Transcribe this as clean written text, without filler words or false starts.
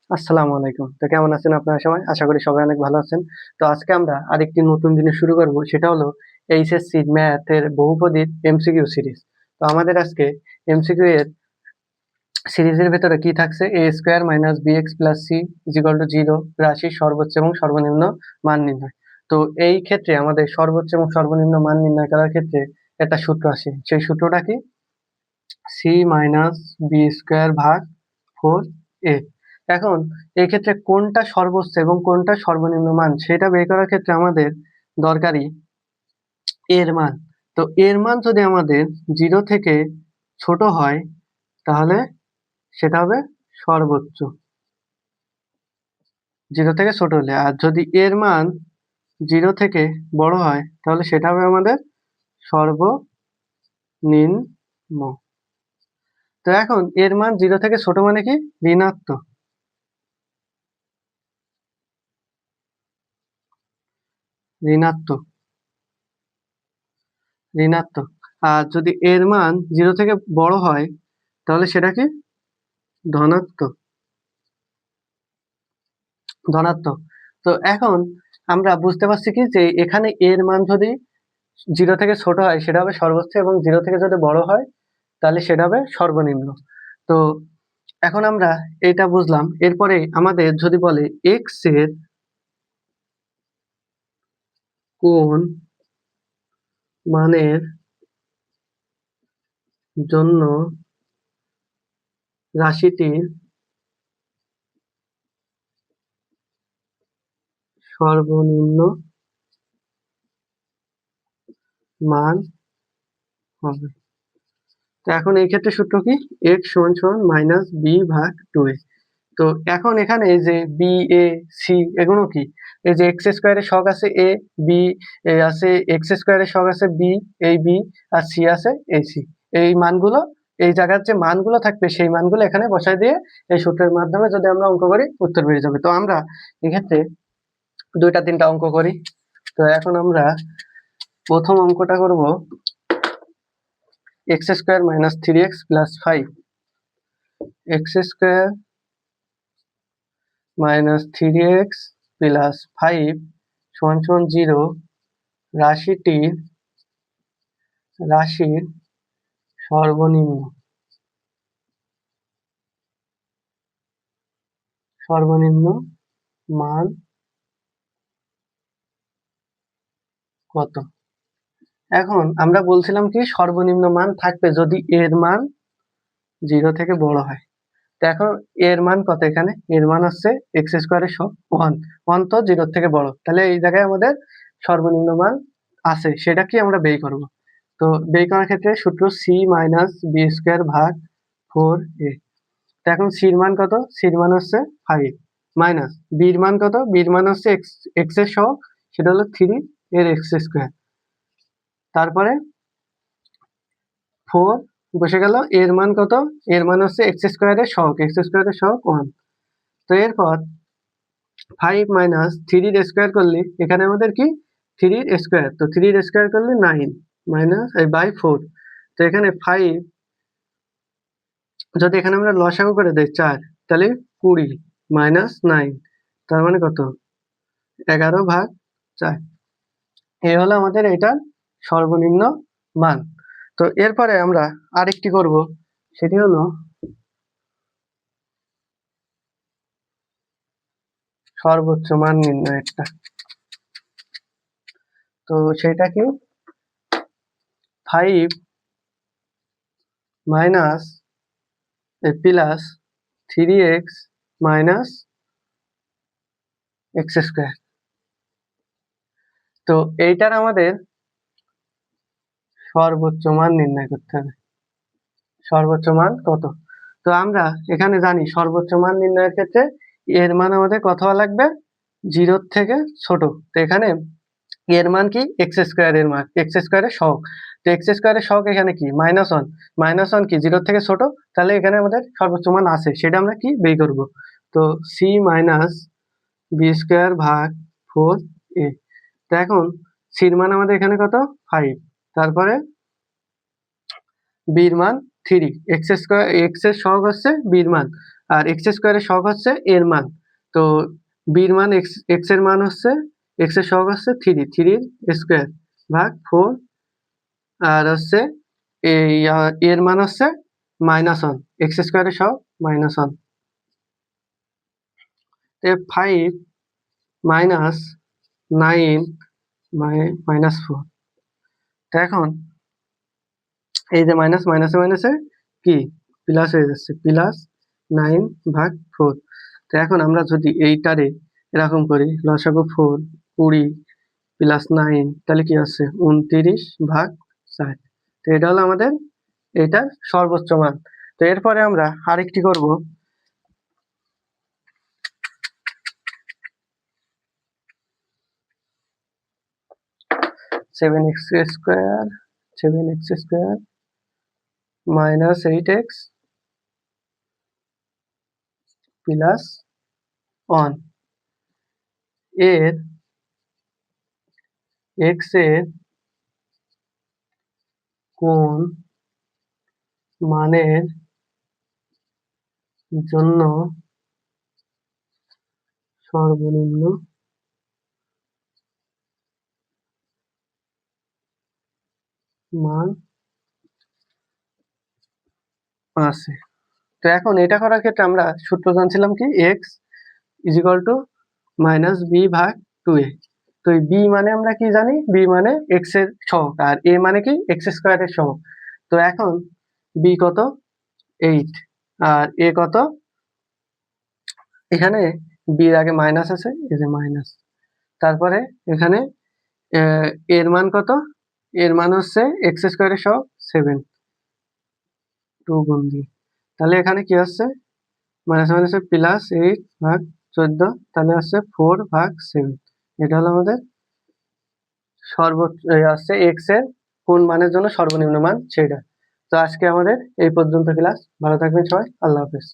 আসসালামু আলাইকুম। তো কেমন আছেন আপনারা সবাই? আশা করি সবাই অনেক ভালো আছেন। তো আজকে আমরা আরেকটি নতুন জিনিস শুরু করব। সেটা হলো এইচএসসি ম্যাথের বহুপদীর এমসিকিউ সিরিজ। তো আমাদের আজকে এমসিকিউ এর সিরিজের ভেতরে কি থাকছে? a square minus bx plus c is equal to 0 রাশির সর্বোচ্চ এবং সর্বনিম্ন মান নির্ণয়। তো এই ক্ষেত্রে আমাদের সর্বোচ্চ এবং সর্বনিম্ন মান নির্ণয় করার ক্ষেত্রে একটা সূত্র আসে। সেই সূত্রটা কি? c মাইনাস বি স্কয়ার ভাগ 4a। এখন এই ক্ষেত্রে কোনটা সর্বোচ্চ এবং কোনটা সর্বনিম্ন মান সেটা বের করার ক্ষেত্রে আমাদের দরকারি এর মান। তো এর মান যদি আমাদের 0 থেকে ছোট হয় তাহলে সেটা হবে সর্বোচ্চ, 0 থেকে ছোট হলে। আর যদি এর মান 0 থেকে বড় হয় তাহলে সেটা হবে আমাদের সর্বনিম্ন। তো এখন এর মান 0 থেকে ছোট মানে কি? ঋণাত্মক। ঋণাত্মক ঋণাত্মক। আর যদি এর মান 0 থেকে বড় হয় তাহলে সেটা কি? ধনাত্মক। ধনাত্মক। তো এখন আমরা বুঝতে পারছি কি যে এখানে এর মান যদি 0 থেকে ছোট হয় সেটা হবে সর্বোচ্চ, এবং 0 থেকে যদি বড় হয় তাহলে সেটা হবে সর্বনিম্ন। তো এখন আমরা এটা বুঝলাম। এরপরে আমাদের যদি বলে x এর কোন মানের জন্য রাশিটির সর্বনিম্ন মান হবে। তো এখন এই ক্ষেত্রে সূত্র কি? x সমান সমান মাইনাস বি ভাগ 2a। তো এখন এখানে এই যে বি এ সি এগুলো কি? এই যে এক্স স্কোয়ারের সহগ আছে এ, বি আছে, এক্স স্কোয়ারের সহগ আছে বি, এই বি, আর সি আছে এই সি। এই মানগুলো, এই জায়গার যে মানগুলো থাকবে সেই মানগুলো এখানে বসায় দিয়ে এই সূত্রের মাধ্যমে যদি আমরা অঙ্ক করি উত্তর বেরিয়ে যাবে। তো আমরা এক্ষেত্রে 2-3টা অঙ্ক করি। তো এখন আমরা প্রথম অঙ্কটা করব x square minus 3x plus 5। X square minus 3x plus 5 সমান সমান 0 রাশির সর্বনিম্ন মান কত? এখন আমরা বলছিলাম কি সর্বনিম্ন মান থাকবে যদি এর মান 0 থেকে বড় হয়। তো এখন এর মান কত? এখানে এর মান হচ্ছে এক্স স্কোয়ারের সব 1। 1 তো 0 থেকে বড়, তাহলে এই জায়গায় আমাদের সর্বনিম্ন মান আছে, সেটা কি আমরা বের করব। তো বের করার ক্ষেত্রে সূত্র সি মাইনাস বি স্কোয়ার ভাগ 4a। তো এখন সির মান কত? সির মান হচ্ছে 5 মাইনাস বির মান কত? বির মান হচ্ছে এক্স এর সহগ, সেটা হলো 3 এর এক্স স্কোয়ার। তারপরে 4 বসে গেল। এর মান কত? এর মান হচ্ছে এক্স স্কোয়ারের সহগ, এক্স স্কোয়ারের সহগ 1। তো এরপর 5 মাইনাস 3 এর স্কোয়ার করলে এখানে আমাদের কি? 3 এর স্কোয়ার, তো 3 এর স্কোয়ার করলে 9 মাইনাস বাই 4। তো এখানে 5 যদি এখানে আমরা লসাগু করে দেই 4, তাহলে 20 মাইনাস 9, তার মানে কত? 11/4। এই হলো আমাদের এটার সর্বনিম্ন মান। তো এরপরে আমরা আরেকটি করব, সেটি হলো সর্বোচ্চ মান নির্ণয়েরটা। তো সেটা কি? 5 minus plus 3x minus x square. তো এইটার আমাদের সর্বোচ্চ মান নির্ণয় করতে হবে। সর্বোচ্চ মান কত? তো আমরা এখানে জানি সর্বোচ্চ মান নির্ণয়ের ক্ষেত্রে এর মান আমাদের কত হওয়া লাগবে? 0 থেকে ছোট। তো এখানে এর মান কি? এক্স স্কোয়ারের মান, এক্স স্কোয়ারের সহগ। তো এক্স স্কোয়ারের সহগ এখানে কি? -1। -1 কি? 0 থেকে ছোট, তাহলে এখানে আমাদের সর্বোচ্চ মান আছে, সেটা আমরা কি বের করব। তো সি মাইনাস বি স্কোয়ার ভাগ 4a। তো এখন সির মান আমাদের এখানে কত? 5। তারপরে বির মান 3, এক্স স্কোয়ার, এক্স এর সহগ হচ্ছে বির মান, আর এক্স স্কোয়ারের সহগ হচ্ছে এর মান। তো বির মান এক্স এর মান হচ্ছে এক্স এর সহগ হচ্ছে 3 3 স্কোয়ার ভাগ 4 আর হচ্ছে এই এর মান হচ্ছে -1 এক্স স্কোয়ারের সহগ -1 5 মাইনাস 9 -4। তো এখন এই যে মাইনাসে মাইনাসে কি প্লাস হয়ে যাচ্ছে, +9/4। তো এখন আমরা যদি এইটারে এরকম করি লসাগু 4 20 +9 তাহলে কি হচ্ছে 29/4। তো এটা হলো আমাদের এটার সর্বোচ্চ মান। তো এরপরে আমরা আরেকটি করব, 7x² -8x +1 এর x এর কোন মানের জন্য সর্বনিম্ন মান আছে। তো এখন এটা করার ক্ষেত্রে আমরা সূত্র জানছিলাম কি x = -b/2a। তো এই b মানে আমরা কি জানি, b মানে x এর সহগ আর a মানে কি x² এর সহগ। তো এখন b কত 8 আর a কত, এখানে b এর আগে মাইনাস আছে, এই যে মাইনাস, তারপরে এখানে এর মান কত, এর মান হচ্ছে x² এর সহগ 7 2 গুণ দিয়ে, তাহলে এখানে কি হচ্ছে মাইনাসে +8/14, তাহলে হচ্ছে 4/7। এটা হলো আমাদের সর্বোচ্চ আসছে এক্স এর কোন মানের জন্য সর্বনিম্ন মান সেটা। তো আজকে আমাদের এই পর্যন্ত ক্লাস। ভালো থাকবেন সবাই, আল্লাহ হাফেজ।